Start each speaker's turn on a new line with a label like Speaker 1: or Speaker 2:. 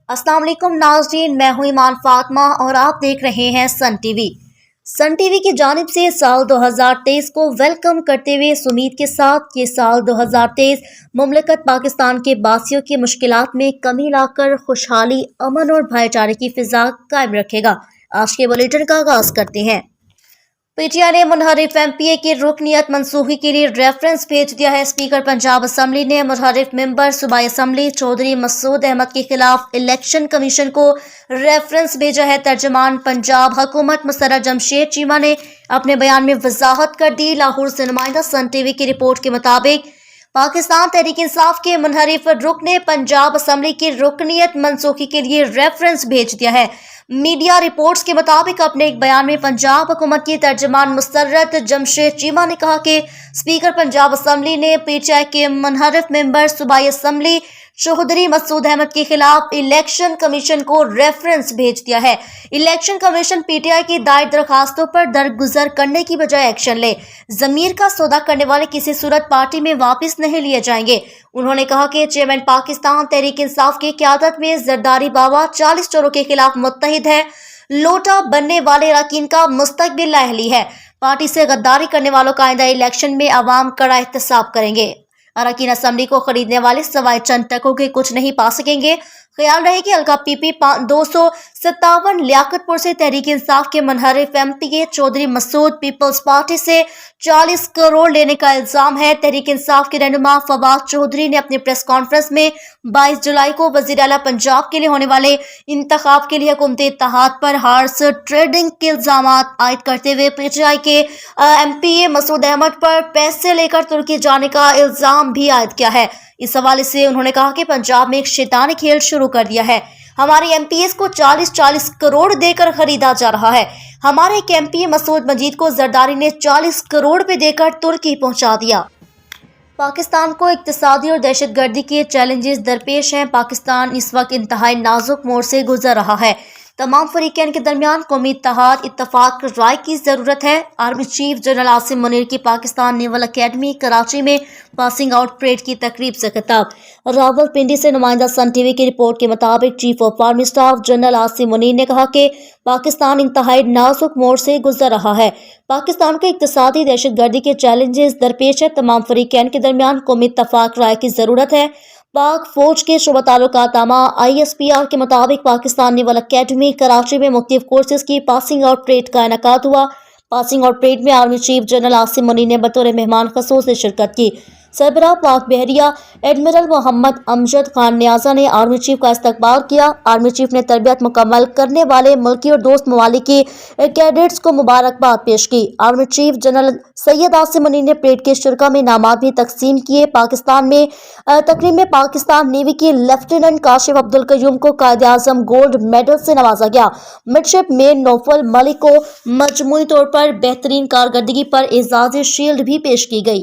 Speaker 1: अस्सलाम वालेकुम नाज़रीन, मैं हूं ईमान फातिमा और आप देख रहे हैं सन टीवी। सन टीवी की जानिब से साल 2023 को वेलकम करते हुए इस उम्मीद के साथ ये साल 2023 मुमलकत पाकिस्तान के बासियों की मुश्किलात में कमी लाकर खुशहाली, अमन और भाईचारे की फिजा कायम रखेगा। आज के बुलेटिन का आगाज करते हैं। पीटीआई ने मुनहरिफ एमपीए की रुकनियत मनसूखी के लिए रेफरेंस भेज दिया है। स्पीकर पंजाब असम्बली ने मुनहरिफ मेंबर सूबाई असम्बली चौधरी मसूद अहमद के खिलाफ इलेक्शन कमीशन को रेफरेंस भेजा है। तर्जमान पंजाब हुकूमत मुसर्रत जमशेद चीमा ने अपने बयान में वजाहत कर दी। लाहौर से नुमाइंदा सन टीवी की रिपोर्ट के मुताबिक पाकिस्तान तहरीक इंसाफ के मुनहरिफ रुकन ने पंजाब असम्बली की रुकनियत मनसूखी के लिए रेफरेंस भेज दिया है। मीडिया रिपोर्ट्स के मुताबिक अपने एक बयान में पंजाब हुकूमत की तर्जमान मुसर्रत जमशेद चीमा ने कहा कि स्पीकर पंजाब असम्बली ने पीटीआई के मुनहरिफ मेंबर सूबाई असम्बली चौधरी मसूद अहमद के खिलाफ इलेक्शन कमीशन को रेफरेंस भेज दिया है। इलेक्शन कमीशन पीटीआई की दायर दरखास्तों पर दरगुजर करने की बजाय एक्शन ले। जमीर का सौदा करने वाले किसी सूरत पार्टी में वापस नहीं लिए जाएंगे। उन्होंने कहा कि चेयरमैन पाकिस्तान तहरीक इंसाफ की क़यादत में जरदारी बाबा 40 चोरों के खिलाफ मुत्तहिद है। लोटा बनने वाले अरकान का मुस्तकबिल लाअहली है। पार्टी से गद्दारी करने वालों का आइंदा इलेक्शन में अवाम कड़ा एहतसाब करेंगे। अरकान असम्बली को खरीदने वाले सवाए चंद टकों के कुछ नहीं पा सकेंगे। ख्याल रहे कि हल्का पीपी 257 लियाकतपुर से तहरीक इंसाफ के मुनहरिफ MPA Chaudhry Masood Peoples Party से 40 करोड़ लेने का इल्जाम है। तहरीक इंसाफ के रहनुमा फवाद चौधरी ने अपनी प्रेस कॉन्फ्रेंस में 22 जुलाई को वजीर आला पंजाब के लिए होने वाले इंतखाब के लिए हुकूमत इत्तेहाद पर हार्स ट्रेडिंग के इल्जाम आयद करते हुए पीटीआई के एमपीए मसूद अहमद पर पैसे लेकर तुर्की जाने का इल्जाम भी आयद किया है। इस हवाले से उन्होंने कहा कि पंजाब में एक शैतानी खेल शुरू कर दिया है। हमारे एमपीएस को 40 करोड़ देकर खरीदा जा रहा है। हमारे एक एमपीए मसूद मजीद को जरदारी ने 40 करोड़ पे देकर तुर्की पहुंचा दिया। पाकिस्तान को इक्तिसादी और दहशतगर्दी के चैलेंजेस दरपेश हैं। पाकिस्तान इस वक्त इंतहाई नाजुक मोड़ से गुजर रहा है। तमाम फरीकैन के दरमियान कौमी इत्तेहाद इत्तफाक राय की जरूरत है। Army chief general Asim Munir की पाकिस्तान नेवल अकेडमी कराची में पासिंग आउट परेड की तकरीब से खिताब। रावलपिंडी से नुमाइंदा सन टीवी की रिपोर्ट के मुताबिक chief of army staff general Asim Munir ने कहा कि पाकिस्तान इंतहाई नाजुक मोड़ से गुजर रहा है। पाकिस्तान को इक्तिसादी दहशतगर्दी के चैलेंजेस दरपेश है। तमाम फरीकैन के दरमियान कौमी इत्तफाक राय की जरूरत है। पाक फौज के शुबा ताल्लुकात आमा ISPR के मुताबिक पाकिस्तान नेवल अकेडमी कराची में मुख्तलिफ कोर्सेज की पासिंग आउट परेड का इनेकाद हुआ। पासिंग आउट परेड में army chief general Asim Munir ने बतौर मेहमान खसूस शिरकत की। सरबराह पाक बहरिया एडमिरल मोहम्मद अमजद खान नियाजा ने आर्मी चीफ का इस्तकबाल किया। आर्मी चीफ ने तरबियत मुकम्मल करने वाले मुल्की और दोस्त ममालिक की कैडेट्स को मुबारकबाद पेश की। Army chief general Syed Asim Munir ने परेड के शुरा में इनामात भी तकसीम किए। तकरीब में पाकिस्तान नेवी के लेफ्टिनेंट काशिफ अब्दुल कयूम को कायद-ए-आज़म गोल्ड मेडल से नवाजा गया। मिडशिप मेन नौफल मलिक को मजमूई तौर पर बेहतरीन कारकर्दगी पर एजाज़ शील्ड भी पेश की गई।